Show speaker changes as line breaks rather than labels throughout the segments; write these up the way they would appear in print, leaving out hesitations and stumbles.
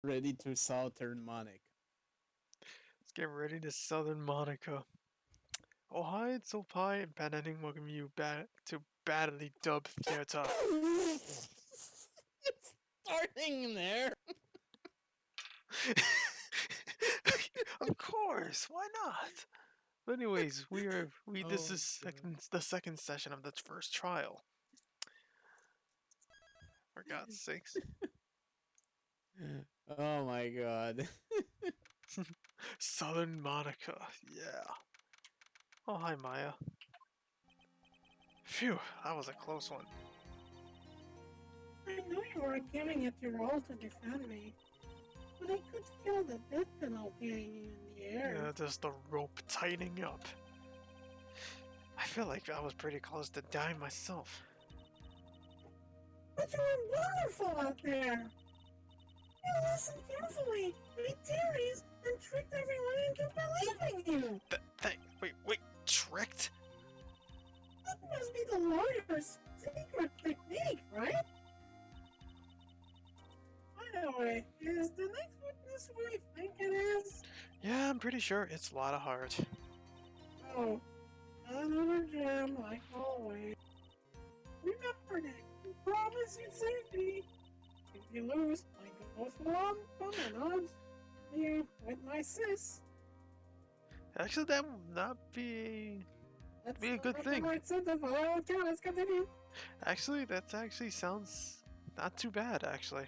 Ready to Southern Monica.
Let's get ready to Southern Monica. Oh hi, it's Opie and PanAnning welcome you back to Badly Dubbed Theater.
It's starting there.
Of course, why not? But anyways, we this
Oh
is the second session of the first trial. For God's sakes.
god. Oh my god.
Southern Monica, yeah. Oh hi Maya. Phew, that was a close one.
I know you were giving it your all to defend me, but I could feel the death penalty hanging in the air.
Yeah, just the rope tightening up. I feel like I was pretty close to dying myself.
But you were wonderful out there! You listened carefully, made theories, and tricked everyone into believing you!
Wait, tricked?
That must be the lawyer's secret technique, right? By the way, is the next witness who I think it is?
Yeah, I'm pretty sure it's Lotta Hart.
Oh, another jam like always. Remember that. You promise you save me. If you lose, I go for my odds. You with my sis.
Actually, that would not be
That's
a good thing.
Right sentence, but okay, let's continue.
Actually, that actually sounds not too bad. Actually,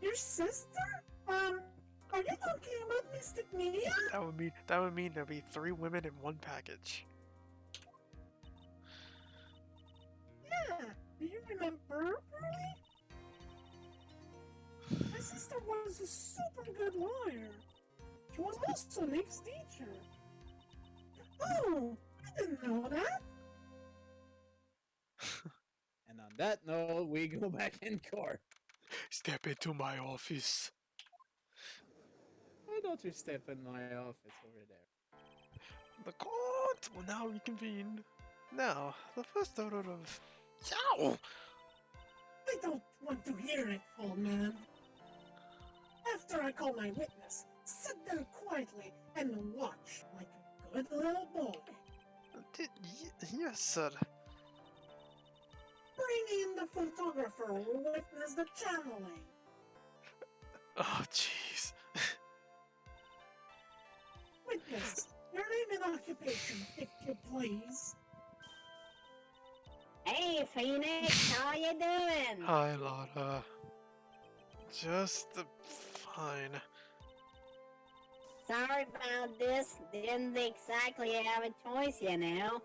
Your sister? Are you talking about Mystic Mia?
that would mean there'd be 3 women in one package.
Yeah. Do you remember her, Pearly? My sister was a super good lawyer. She was also Nick's teacher. Oh, I didn't know that.
And on that note, we go back in court.
Step into my office.
Why don't you step in my office over there?
The court will now reconvene. Now, the first order of. Yow!
I don't want to hear it, old man. After I call my witness, sit there quietly and watch like a good little boy.
Yes, sir.
Bring in the photographer who witnessed the channeling.
Oh, jeez.
Witness, your name and occupation, if you please.
Hey, Phoenix, how you doing?
Hi, Lotta. Just fine.
Sorry about this. Didn't exactly have a choice, you know.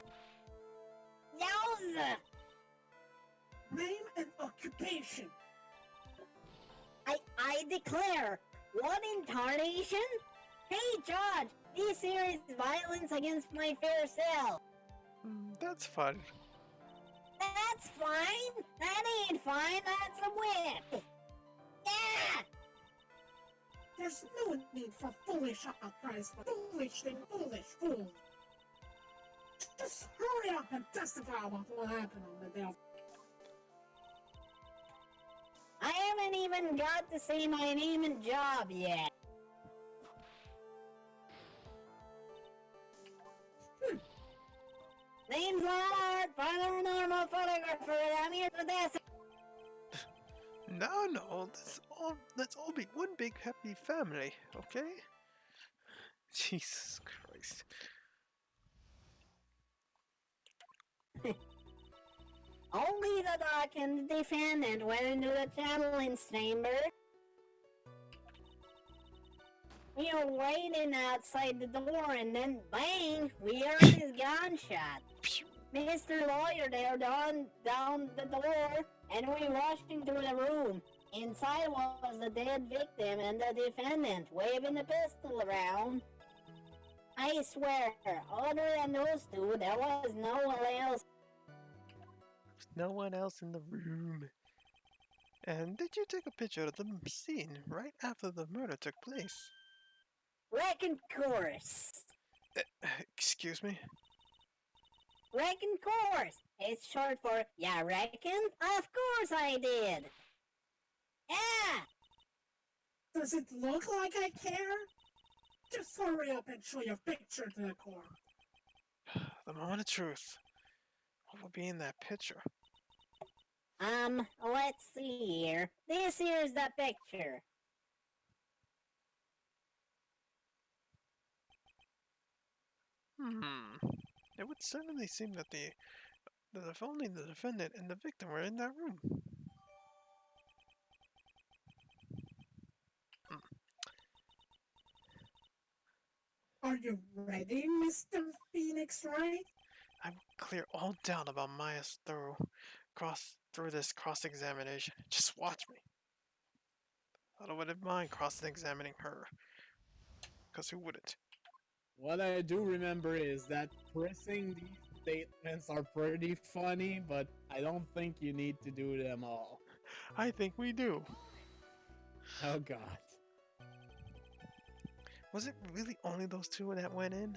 Yowza!
Name and occupation.
I declare, what in tarnation? Hey, Judge, this here is violence against my fair self.
That's fun.
That's fine. That ain't fine. That's a whip. Yeah!
There's no need for foolish outcries for foolish and foolish fools. Just hurry up and testify about what happened on the day of.
I haven't even got to say my name and job yet. Name's Leonard, paranormal photographer. I'm here for this.
No, let's all be one big happy family, okay? Jesus Christ.
Only the doc and the defendant went into the channeling chamber. We were waiting outside the door, and then bang, we heard his gunshot. Mr. Lawyer there down the door, and we rushed into the room. Inside was the dead victim and the defendant waving the pistol around. I swear, other than those two, there was no one else.
There's no one else in the room. And did you take a picture of the scene right after the murder took place?
Reckon course.
Excuse me?
Reckon course. It's short for, ya reckon? Of course I did. Yeah!
Does it look like I care? Just hurry up and show your picture to the court.
The moment of truth. What would be in that picture?
Let's see here. This here's the picture.
It would certainly seem that if only the defendant and the victim were in that room.
Are you ready, Mr. Phoenix Wright?
I will clear all doubt about Maya's through this cross-examination. Just watch me. I don't wouldn't mind cross-examining her. Because who wouldn't?
What I do remember is that pressing these statements are pretty funny, but I don't think you need to do them all.
I think we do.
Oh god.
Was it really only those two that went in?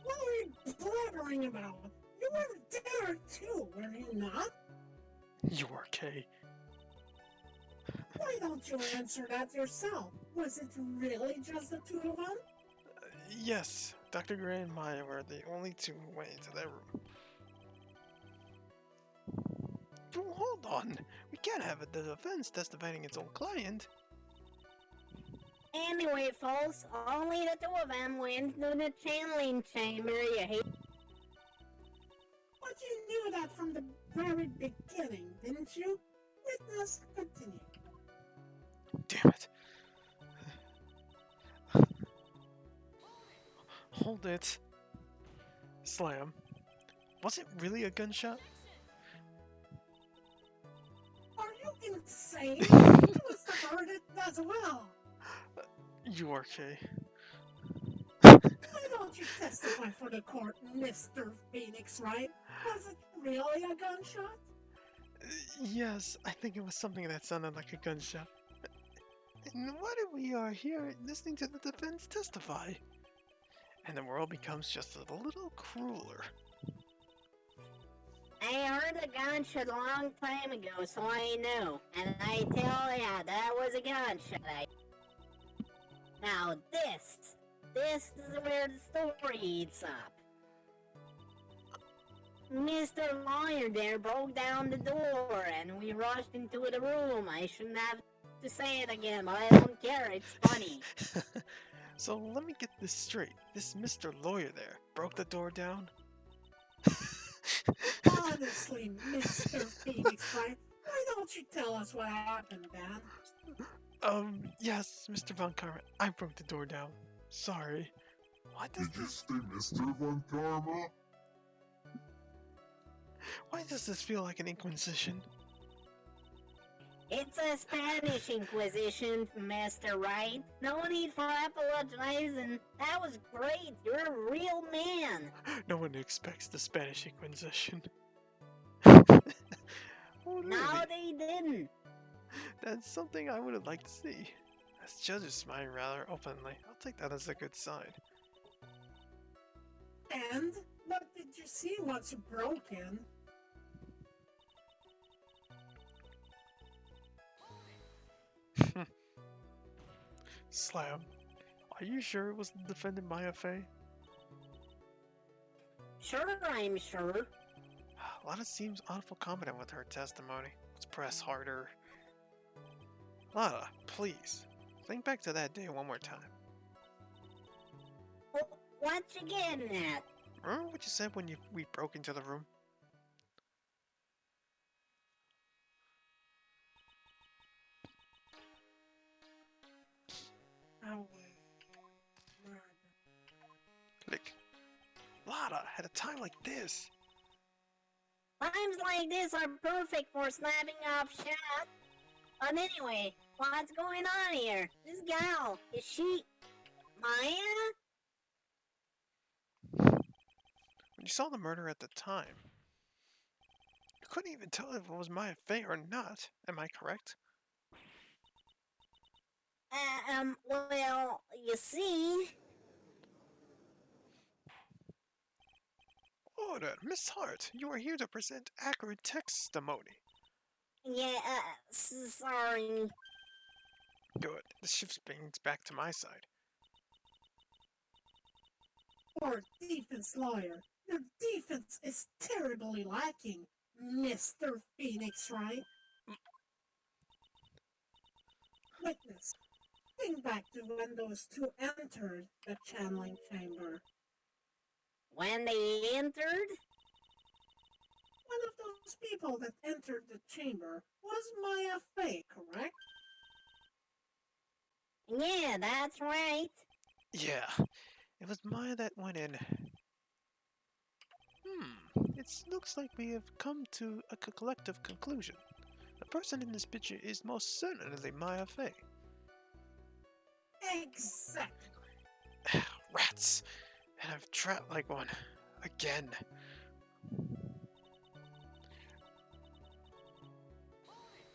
What are you blabbering about? You were there too, were you not?
You are Kay.
Why don't you answer that yourself? Was it really just the two of them?
Yes, Dr. Gray and Maya were the only two who went into that room. Hold on. We can't have the defense testifying its own client.
Anyway, folks, only the two of them went to the channeling chamber. You hate.
But you knew that from the very beginning, didn't you? Witness, continue.
Damn it. Hold it. Slam. Was it really a gunshot?
Are you insane? You must have heard it as well.
You are Kay.
Why don't you testify for the court, Mr. Phoenix Wright? Was it really a gunshot?
Yes, I think it was something that sounded like a gunshot. And what if we are here listening to the defense testify? And the world becomes just a little crueler.
I heard a gunshot a long time ago, so I knew. And I tell ya, that was a gunshot. Now this is where the story eats up. Mr. Lawyer there broke down the door, and we rushed into the room. I shouldn't have to say it again, but I don't care, it's funny.
So let me get this straight. This Mr. Lawyer there broke the door down?
Honestly, Mr. Phoenix Wright, why don't you tell us what happened, Dan?
Yes, Mr. Von Karma, I broke the door down. Sorry. Why does
Did you
this
say Mr. Von Karma?
why does this feel like an inquisition?
It's a Spanish Inquisition, Mr. Wright. No need for apologizing. That was great. You're a real man.
No one expects the Spanish Inquisition. Oh,
No,
really?
they didn't.
That's something I would like to see. As judges smiling rather openly, I'll take that as a good sign.
And what did you see once you broke in?
Slam, are you sure it was the defendant Maya Fey?
Sure, I'm sure.
Lana seems awful confident with her testimony. Let's press harder. Lana, please, think back to that day one more time.
What you getting at?
Remember what you said when we broke into the room?
Oh,
Like, Lana, at a time like this.
Times like this are perfect for snapping up shot. But anyway, what's going on here? This gal, is she Maya?
When you saw the murder at the time, you couldn't even tell if it was Maya Fey or not. Am I correct?
Well, you see...
Order, Miss Hart, you are here to present accurate testimony.
Yeah, sorry.
Good. The shift springs back to my side.
Poor defense lawyer. Your defense is terribly lacking, Mr. Phoenix Wright. Witness, think back to when those two entered the channeling chamber.
When they entered?
One of those people that entered the chamber was Maya Fey, correct?
Yeah, that's right.
Yeah, it was Maya that went in. It looks like we have come to a collective conclusion. The person in this picture is most certainly Maya Fey.
Exactly.
Rats! And I've trapped like one. Again.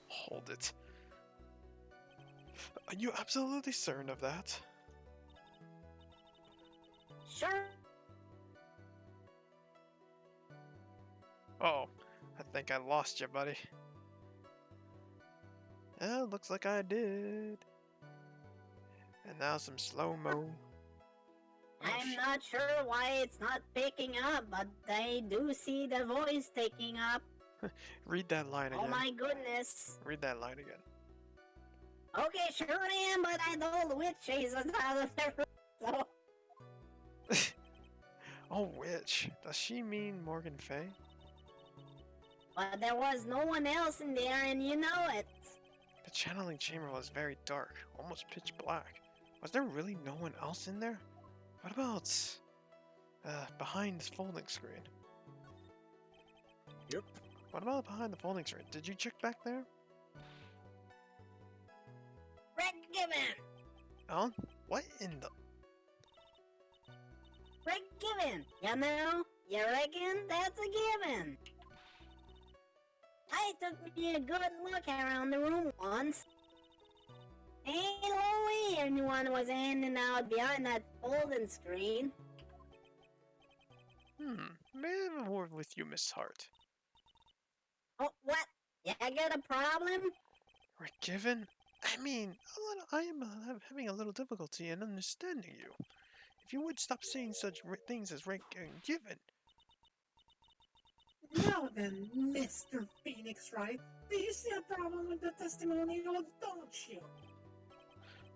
Hold it. Are you absolutely certain of that?
Sure.
Oh, I think I lost you, buddy. Well, looks like I did. And now some slow-mo.
I'm not sure why it's not picking up, but I do see the voice taking up.
Read that line again.
Oh my goodness.
Read that line again.
Okay, sure I am, but I told witch chases out of the room, so...
Oh, witch. Does she mean Morgan Fay?
But there was no one else in there, and you know it.
The channeling chamber was very dark, almost pitch black. Was there really no one else in there? What about behind this folding screen?
Yep.
What about behind the folding screen? Did you check back there?
Rick Given!
Huh? What in the...
Rick Given! You know? You reckon that's a given? I took me a good look around the room once. Ain't no way anyone was hanging out behind that folding screen.
May I have a word with you, Miss Hart?
Oh, what? You got a problem?
Rick Given? I mean, I am having a little difficulty in understanding you. If you would stop saying such things as Rick Given.
Now then, Mr. Phoenix Wright, do you see a problem with the testimony or don't you?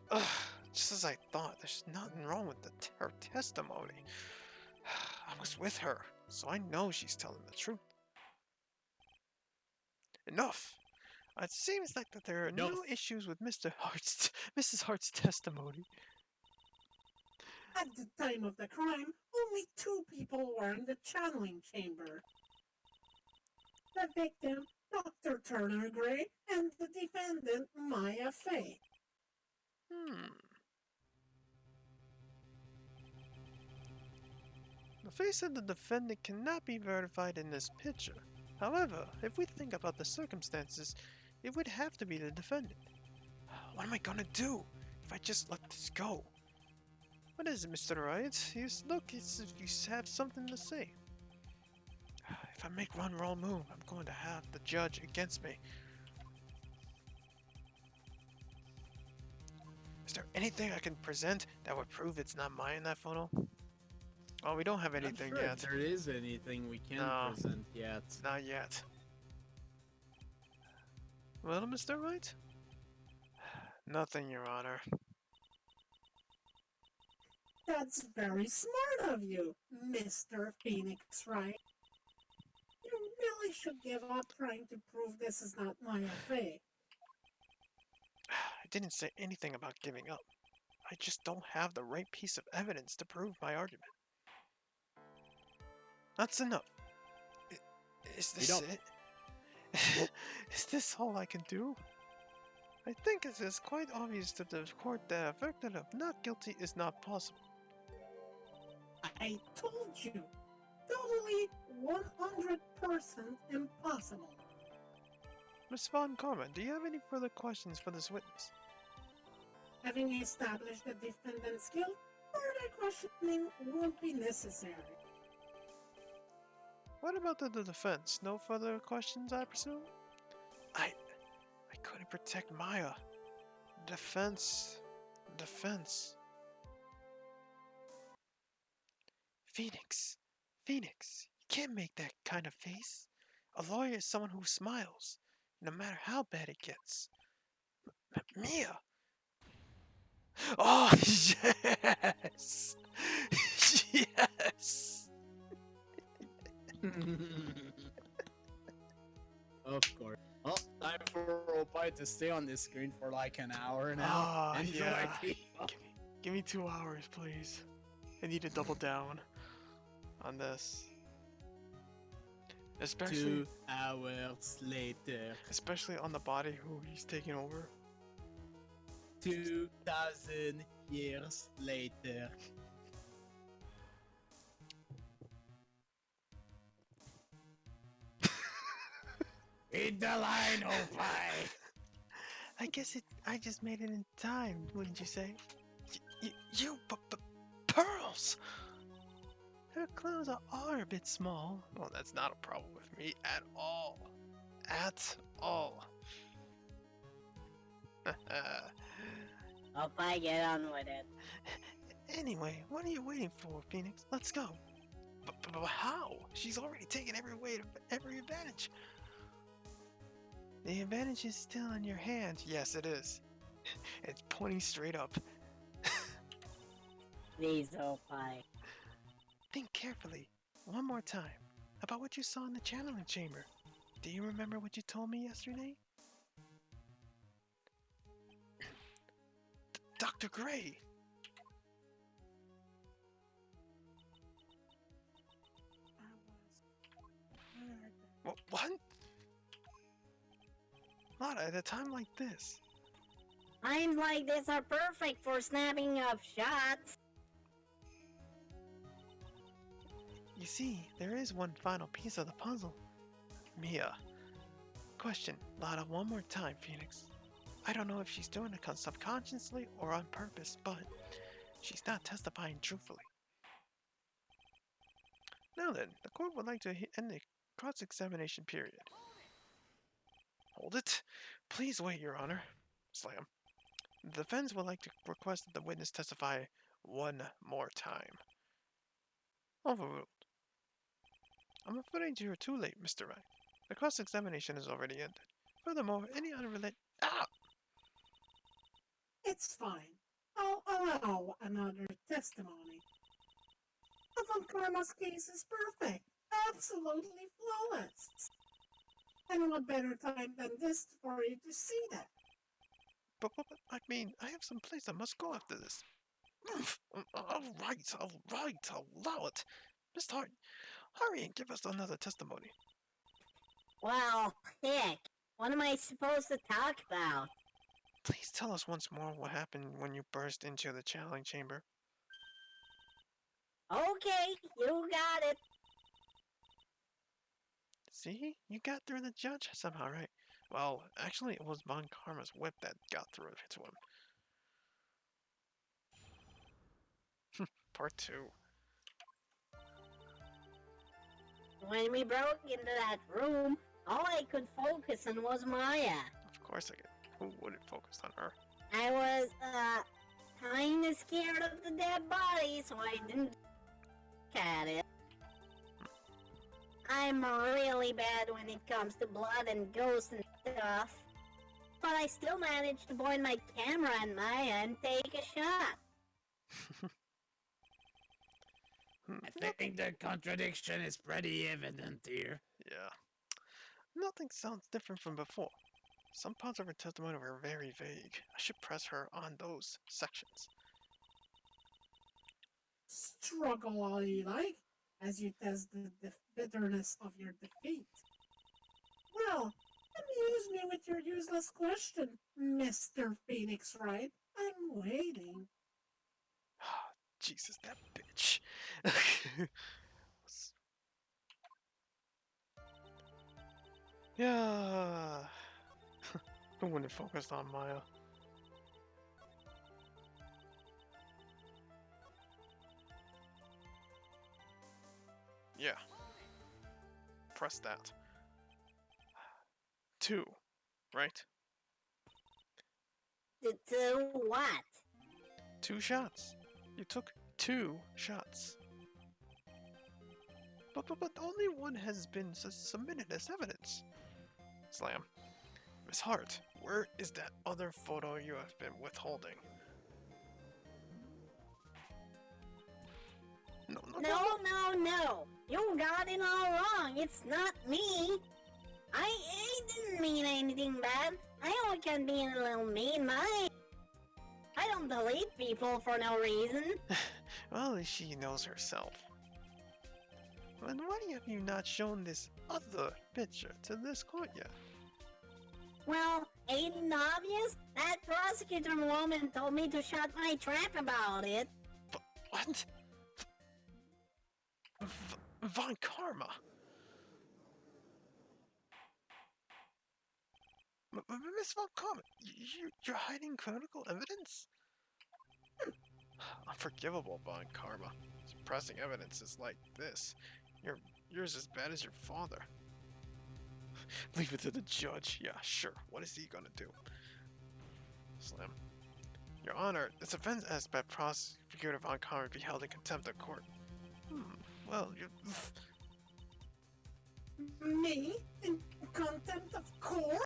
Ugh, just as I thought, there's nothing wrong with her testimony. I was with her, so I know she's telling the truth. Enough! It seems like that there are no issues with Mrs. Hart's testimony.
At the time of the crime, only two people were in the channeling chamber. The victim, Dr. Turner Gray, and the defendant, Maya Fey.
The face of the defendant cannot be verified in this picture. However, if we think about the circumstances, it would have to be the defendant. What am I gonna do if I just let this go? What is it, Mr. Wright? You look as if you have something to say. If I make one wrong move, I'm going to have the judge against me. Is there anything I can present that would prove it's not mine in that photo? Oh, we don't have anything
Not sure
yet.
if there is anything we can present yet.
Not yet. Well, Mr. Wright? Nothing, Your Honor.
That's very smart of you, Mr. Phoenix Wright. You really should give up trying to prove this is not Maya Fey.
I didn't say anything about giving up. I just don't have the right piece of evidence to prove my argument. That's enough. Is this it? Is this all I can do? I think it is quite obvious to the court that a verdict of not guilty is not possible.
I told you, totally 100% impossible.
Miss Von Karma, do you have any further questions for this witness?
Having established the defendant's guilt, further questioning won't be necessary.
What about the defense? No further questions, I presume? protect Maya. Defense. Defense. Phoenix. Phoenix, you can't make that kind of face. A lawyer is someone who smiles, no matter how bad it gets. Mia! Oh, yes! Yes!
Of course. Well, time for Opie to stay on this screen for like an hour now.
Ah,
Enjoy,
yeah.
people.
Give me 2 hours, please. I need to double down on this. Especially
2 hours later.
especially on the body who he's taking over.
2,000 years later. Read the line, Opie.
I just made it in time, wouldn't you say? Pearls! Her clothes are a bit small. Well, that's not a problem with me at all. At all.
Opie, get on with it.
Anyway, what are you waiting for, Phoenix? Let's go. But how? She's already taken every advantage. The advantage is still in your hand. Yes, it is. It's pointing straight up.
Please, Opie.
Think carefully, one more time, about what you saw in the channeling chamber. Do you remember what you told me yesterday? Dr. Gray! What? Not at a time like this.
Times like this are perfect for snapping up shots.
You see, there is one final piece of the puzzle. Mia. Question, Lada, one more time, Phoenix. I don't know if she's doing it subconsciously or on purpose, but she's not testifying truthfully. Now then, the court would like to end the cross-examination period. Hold it. Please wait, Your Honor. Slam. The defense would like to request that the witness testify one more time. Overruled. I'm afraid you're too late, Mr. Wright. The cross-examination is already ended. Furthermore, any unrelated...
It's fine. I'll allow another testimony. Avant Karma's case is perfect. Absolutely flawless. And what better time than this for you to see that?
But, I mean, I have some place I must go after this. All right, I'll allow it. Mr. Hart, hurry and give us another testimony.
Well, heck, what am I supposed to talk about?
Please tell us once more what happened when you burst into the channeling chamber.
Okay, you got it.
See? You got through the judge somehow, right? Well, actually, it was Von Karma's whip that got through to him. Part 2.
When we broke into that room, all I could focus on was Maya.
Of course I could. Who wouldn't focus on her?
I was, kinda scared of the dead body, so I didn't look at it. I'm really bad when it comes to blood and ghosts and stuff. But I still managed to point my camera at Maya and take a shot.
I think the contradiction is pretty evident here.
Yeah. Nothing sounds different from before. Some parts of her testimony were very vague. I should press her on those sections.
Struggle all you like, as you test the bitterness of your defeat. Well, amuse me with your useless question, Mr. Phoenix Wright. I'm waiting.
Jesus, that bitch. Yeah. Who wouldn't focus on Maya? Yeah. Press that. 2, right?
To what?
2 shots. You took 2 shots. But only one has been submitted as evidence. Slam. Miss Hart, where is that other photo you have been withholding?
No. You got it all wrong. It's not me. I didn't mean anything bad. I only can be a little mean, I don't delete people for no reason.
Well, she knows herself. And why have you not shown this other picture to this court yet?
Well, ain't it obvious? That prosecutor woman told me to shut my trap about it.
But what? Von Karma. Miss Von Karma, you're hiding critical evidence? Unforgivable, Von Karma. Suppressing evidence is like this. Yours as bad as your father. Leave it to the judge. Yeah, sure. What is he gonna do? Slam. Your Honor, this offense asks that Prosecutor Von Karma be held in contempt of court. Well, you...
Me? In contempt of court?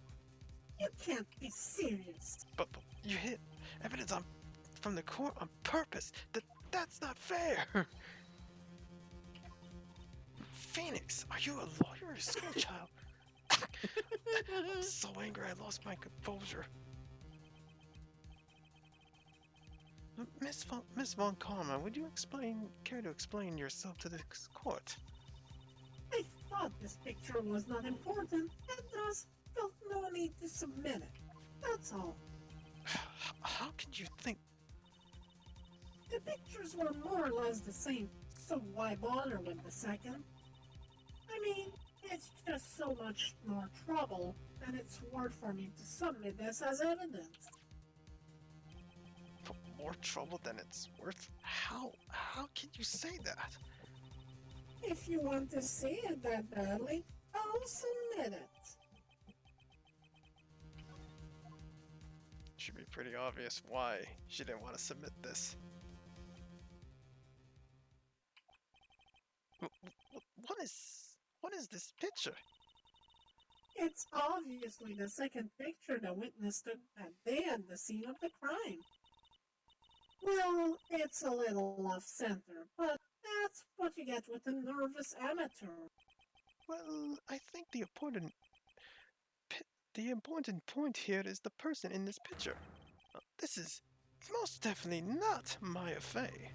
You can't be serious.
But you hid evidence from the court on purpose. That's not fair. Phoenix, are you a lawyer or a schoolchild? I'm so angry I lost my composure. Miss Von Karma, would you care to explain yourself to this court?
I thought this picture was not important and thus felt no need to submit it. That's all.
How can you think?
The pictures were more or less the same, so why bother with the second? I mean, it's just so much more trouble, and it's worth for me to submit this as evidence.
More trouble than it's worth? How can you say that?
If you want to see it that badly, I'll submit it.
Should be pretty obvious why she didn't want to submit this. What is this picture?
It's obviously the second picture the witness took that day at the scene of the crime. Well, it's a little off-center, but that's what you get with a nervous amateur.
Well, I think the important point here is the person in this picture. This is most definitely not Maya Fey.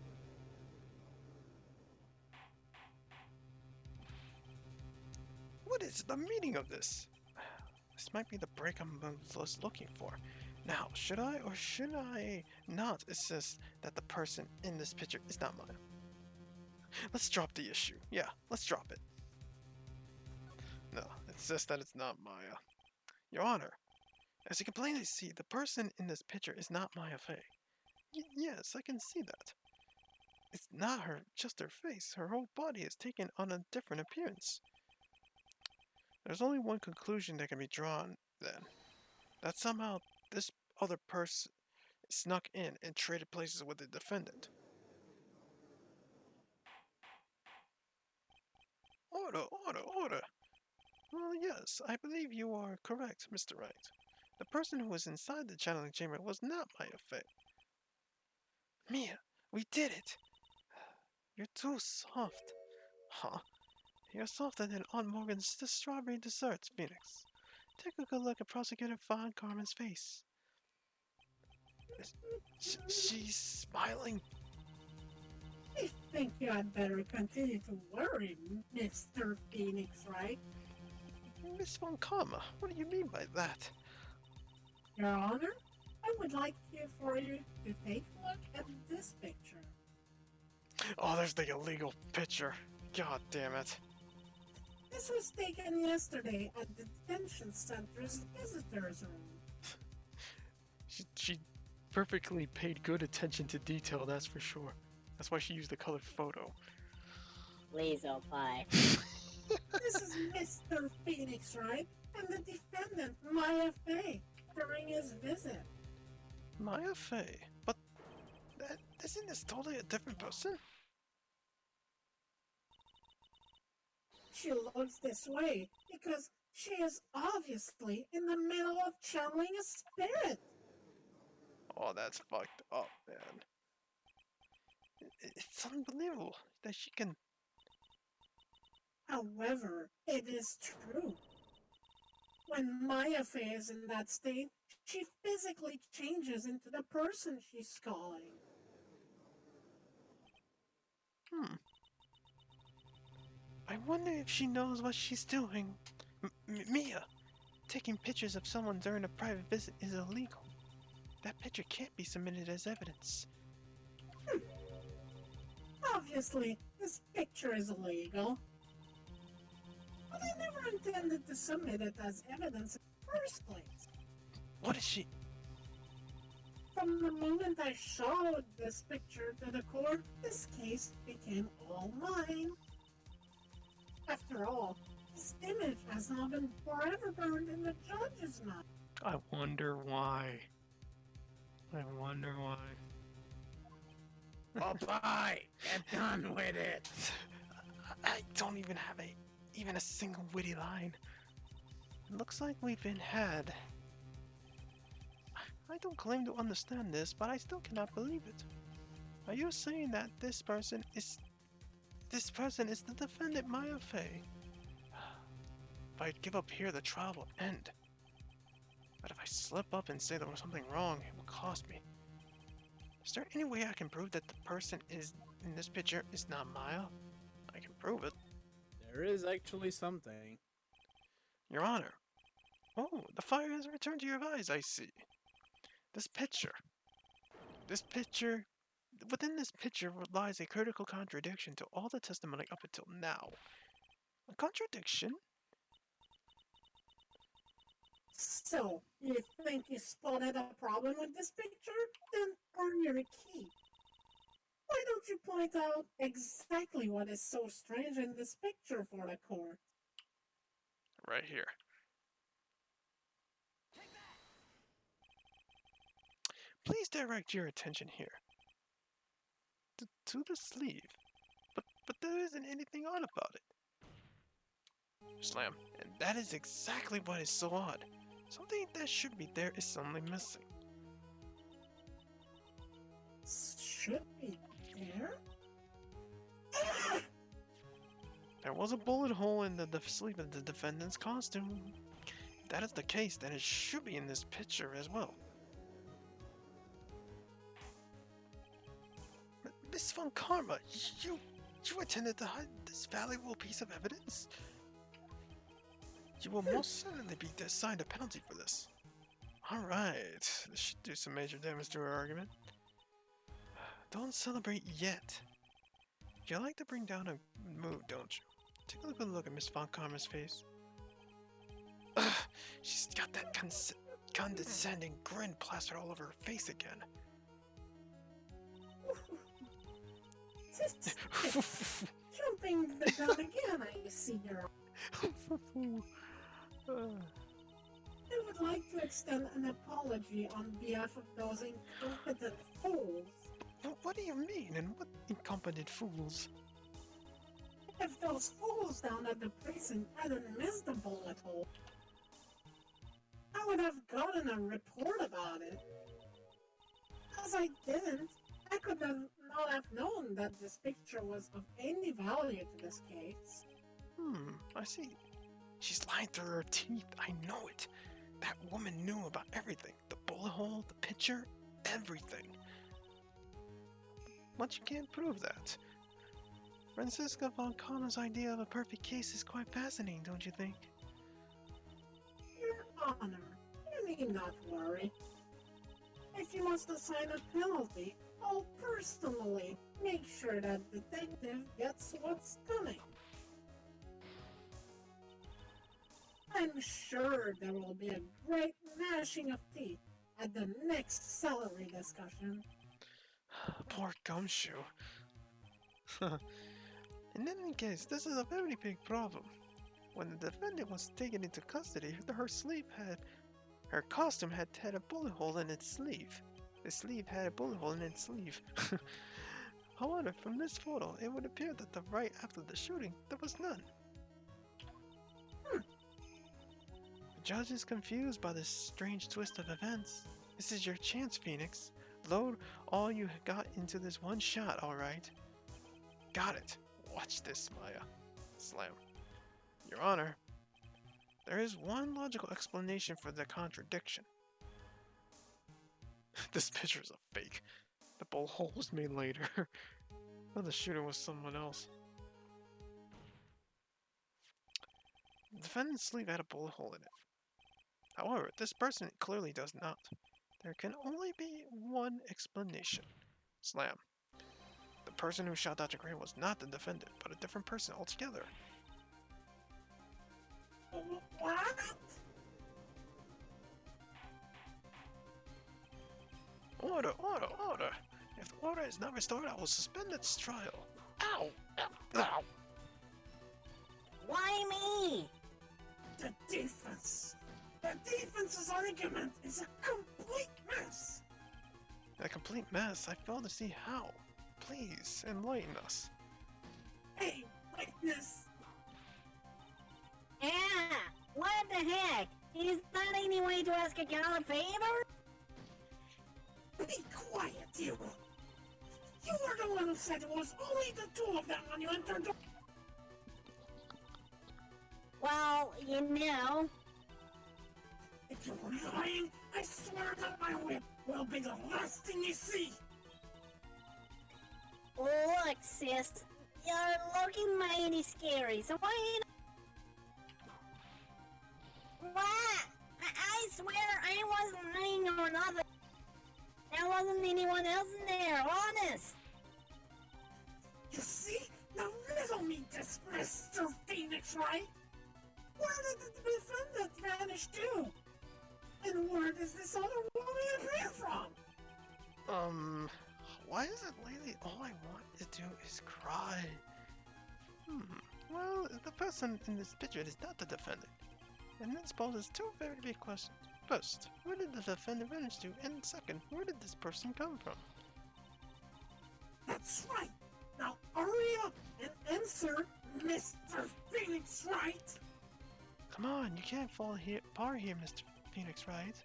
What is the meaning of this? This might be the break I'm looking for. Now, should I or should I not insist that the person in this picture is not Maya? Let's drop the issue. Yeah, let's drop it. No, insist that it's not Maya. Your Honor, as you can plainly see, the person in this picture is not Maya Fey. Yes, I can see that. It's not her, just her face. Her whole body is taken on a different appearance. There's only one conclusion that can be drawn, then. That somehow this other person snuck in and traded places with the defendant. Order! Well, yes, I believe you are correct, Mr. Wright. The person who was inside the channeling chamber was not Maya Fey. Mia, we did it! You're too soft. Huh? You're softer than Aunt Morgan's strawberry desserts, Phoenix. Take a good look at Prosecutor Von Karma's face. She's smiling.
I think you had better continue to worry, Mr. Phoenix, right?
Miss Von Karma, what do you mean by that?
Your Honor, I would like for you to take a look at this picture.
Oh, there's the illegal picture. God damn it.
This was taken yesterday at the detention center's visitors room.
She perfectly paid good attention to detail, that's for sure. That's why she used the colored photo.
Please, oh pie.
This is Mr. Phoenix, right? And the defendant, Maya Fey, during his visit.
Maya Fey? But isn't this totally a different person?
She looks this way because she is obviously in the middle of channeling a spirit.
Oh, that's fucked up, man. It's unbelievable that she can.
However, it is true. When Maya Fey is in that state, she physically changes into the person she's calling.
I wonder if she knows what she's doing. Mia, taking pictures of someone during a private visit is illegal. That picture can't be submitted as evidence.
Obviously, this picture is illegal. But I never intended to submit it as evidence in the first place.
What is she?
From the moment I showed this picture to the court, this case became all mine. After all, this image has now been forever burned in the judge's mind.
I wonder why. I wonder why.
Bye-bye! Get done with it!
I don't even have even a single witty line. It looks like we've been had. I don't claim to understand this, but I still cannot believe it. Are you saying that this person is the defendant Maya Fey? If I give up here, the trial will end. But if I slip up and say there was something wrong, it will cost me. Is there any way I can prove that the person is in this picture is not Maya? I can prove it.
There is actually something.
Your Honor. Oh, the fire has returned to your eyes, I see. This picture. Within this picture lies a critical contradiction to all the testimony up until now. A contradiction?
So, you think you spotted a problem with this picture? Then earn your keep. Why don't you point out exactly what is so strange in this picture for the court?
Right here. Please direct your attention here. To the sleeve. But there isn't anything odd about it. Slam. And that is exactly what is so odd. Something that should be there is suddenly missing.
Should be there?
There was a bullet hole in the sleeve of the defendant's costume. If that is the case, then it should be in this picture as well. Miss Von Karma, you intended to hide this valuable piece of evidence? You will most certainly be assigned a penalty for this. Alright, this should do some major damage to her argument. Don't celebrate yet. You like to bring down a mood, don't you? Take a good look at Miss Von Karma's face. Ugh, she's got that condescending grin plastered all over her face again.
Jumping the gun again, I see your... I would like to extend an apology on behalf of those incompetent fools.
What do you mean, and what incompetent fools?
If those fools down at the precinct hadn't missed the bullet hole, I would have gotten a report about it. As I didn't, I could not have known that this picture was of any value to this case.
I see. She's lying through her teeth, I know it. That woman knew about everything. The bullet hole, the picture, everything. But you can't prove that. Franziska von Karma's idea of a perfect case is quite fascinating, don't you think?
Your Honor, you need not worry. If you must assign a penalty, I'll personally make sure that detective gets what's coming. I'm sure there will be a great gnashing of teeth at the next salary discussion.
Poor Gumshoe. In any case, this is a very big problem. When the defendant was taken into custody, her costume had a bullet hole in its sleeve. The sleeve had a bullet hole in its sleeve. However, from this photo, it would appear that the right after the shooting, there was none. The judge is confused by this strange twist of events. This is your chance, Phoenix. Load all you got into this one shot, alright? Got it. Watch this, Maya. Slam. Your Honor, there is one logical explanation for the contradiction. This picture is a fake. The bullet hole was made later. But the shooter was someone else. The defendant's sleeve had a bullet hole in it. However, this person clearly does not. There can only be one explanation. Slam. The person who shot Dr. Gray was not the defendant, but a different person altogether.
What?
Order, order, order! If the order is not restored, I will suspend its trial. Ow! Ow! Ow!
Why me?
The defense. The defense's argument is a complete mess.
A complete mess. I fail to see how. Please, enlighten us.
Hey, witness.
Yeah, what the heck? Is that any way to ask a gal a favor?
Be quiet, you. You were the one who said it was only the two of them when you entered the...
Well, you know.
If you're lying, I swear that my whip will be the last thing you see.
Look, sis, you're looking mighty scary, so why What? I swear I wasn't lying or nothing. There wasn't anyone else in there, honest.
You see? Now riddle me this, Mr. Phoenix, right? Where did the defendant vanish to? And where does this other woman appear from?
Why is it lately all I want to do is cry? Well, the person in this picture is not the defendant. And this poses two very big questions. First, where did the defendant vanish to? And second, where did this person come from?
That's right. Now hurry up and answer, Mr. Phoenix, right?
Come on, you can't fall here, Mr. Phoenix, right?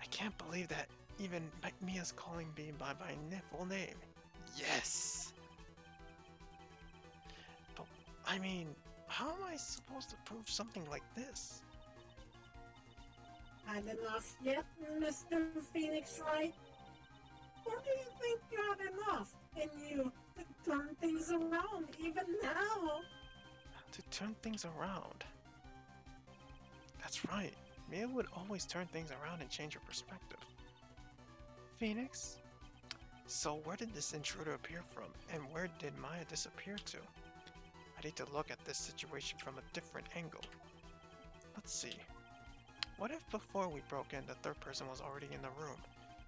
I can't believe that even Mia's calling me by my full name. Yes! But, I mean, how am I supposed to prove something like this?
Had enough yet, Mr. Phoenix, right? Or do you think you have enough in you to turn things around even now?
To turn things around? That's right. Mia would always turn things around and change her perspective. Phoenix? So where did this intruder appear from, and where did Maya disappear to? I need to look at this situation from a different angle. Let's see. What if before we broke in, the third person was already in the room?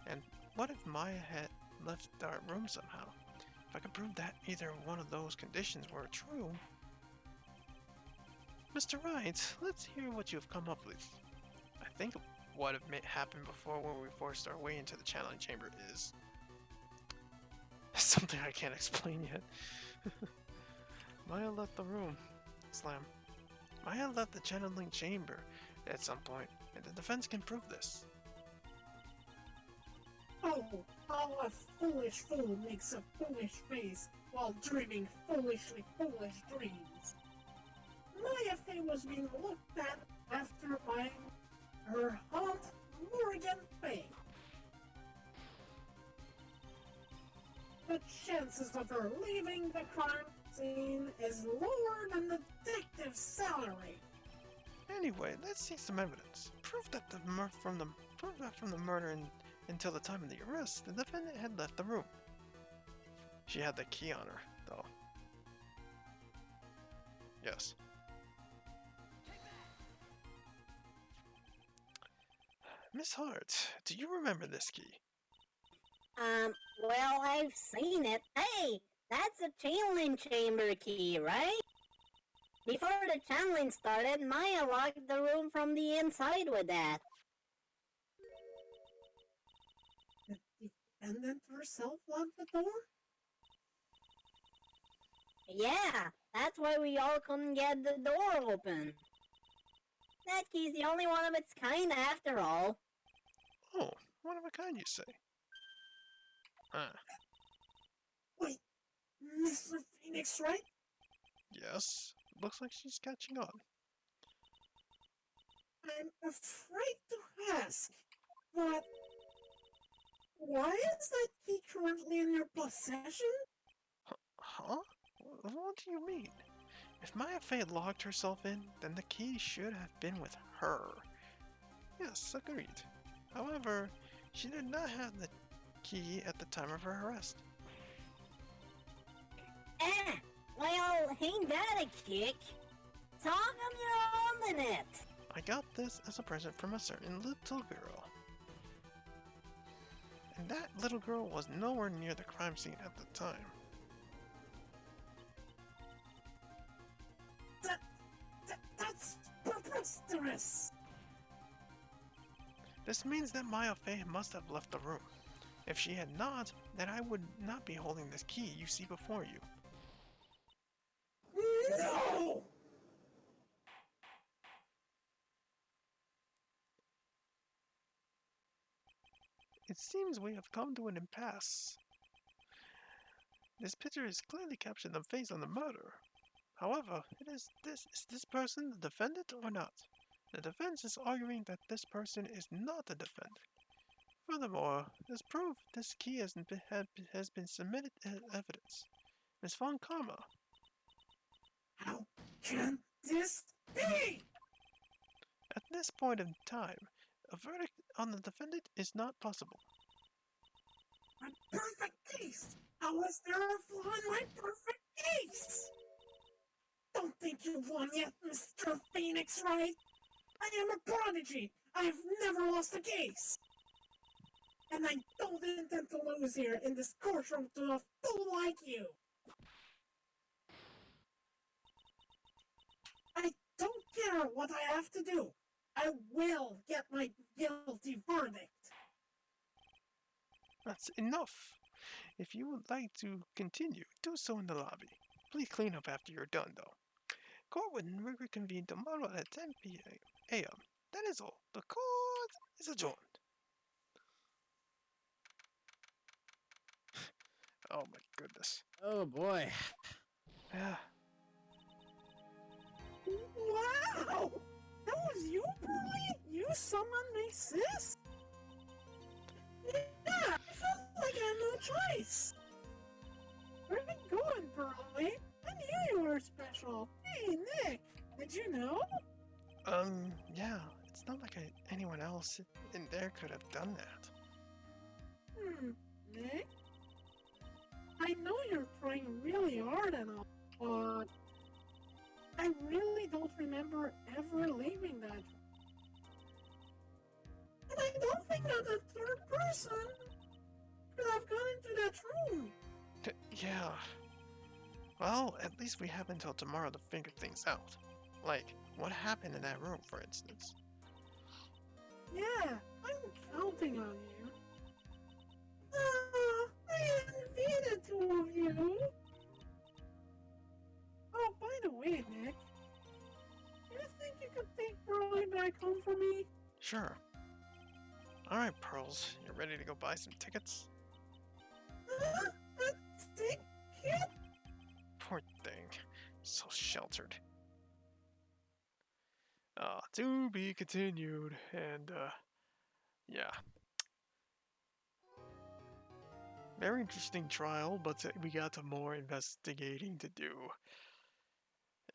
And what if Maya had left our room somehow? If I could prove that either one of those conditions were true... Mr. Wright, let's hear what you've come up with. I think what happened before when we forced our way into the channeling chamber is... something I can't explain yet. Maya left the room. Slam. Maya left the channeling chamber at some point, and the defense can prove this.
Oh, how a foolish fool makes a foolish face while dreaming foolishly foolish dreams. Maya Fey was being looked at after by her aunt, Morgan Fey. The chances of her leaving the crime scene is lower than the detective's salary.
Anyway, let's see some evidence. Proof that from the murder until the time of the arrest, the defendant had left the room. She had the key on her, though. Yes. Miss Hart, do you remember this key?
Well, I've seen it. Hey, that's a channeling chamber key, right? Before the channeling started, Maya locked the room from the inside with that.
and then herself locked the door?
Yeah, that's why we all couldn't get the door open. That key's the only one of its kind after all.
Oh, one of a kind, you say? Ah,
Wait, Mr. Phoenix, right?
yes. Looks like she's catching on.
I'm afraid to ask, but why is that key currently in your possession?
Huh? What do you mean? If Maya Fey had locked herself in, then the key should have been with her. Yes, agreed. However, she did not have the key at the time of her arrest.
Well, ain't that a kick? Talk of your own in it.
I got this as a present from a certain little girl. And that little girl was nowhere near the crime scene at the time.
That's preposterous!
This means that Maya Fey must have left the room. If she had not, then I would not be holding this key you see before you.
No!
It seems we have come to an impasse. This picture is clearly captured the face on the murder. However, is this person the defendant or not? The defense is arguing that this person is not the defendant. Furthermore, as proof, this key has been submitted as evidence. Ms. Von Karma.
How can this be?
At this point in time, a verdict on the defendant is not possible.
My perfect case! How is there a flaw in my perfect case? Don't think you won yet, Mr. Phoenix, right? I am a prodigy! I have never lost a case! And I don't intend to lose here in this courtroom to a fool like you! I don't care what I have to do! I will get my guilty verdict!
That's enough. If you would like to continue, do so in the lobby. Please clean up after you're done, though. Court will reconvene tomorrow at 10 p.m. That is all. The court is adjourned. Oh my goodness.
Oh boy.
Yeah.
Wow! That was you, Pearly? You summoned my sis? Yeah, I felt like I had no choice. Where are you going, Pearly? I knew you were special. Hey, Nick, did you know?
Yeah. It's not like anyone else in there could have done that.
Nick? I know you're trying really hard and all, but I really don't remember ever leaving that. And I don't think that the third person could have gone into that room.
Yeah. Well, at least we have until tomorrow to figure things out. Like, what happened in that room, for instance?
Yeah, I'm counting on you. I envy the two of you. Oh, by the way, Nick, do you think you could take Pearly back home for me?
Sure. Alright, Pearls, you ready to go buy some tickets?
A ticket?
Poor thing. So sheltered. To be continued, and, yeah. Very interesting trial, but we got more investigating to do.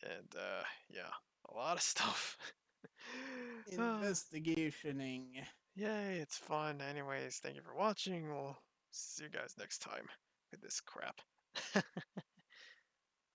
And, yeah, a lot of stuff.
Investigationing.
Yay, it's fun. Anyways, thank you for watching. We'll see you guys next time with this crap.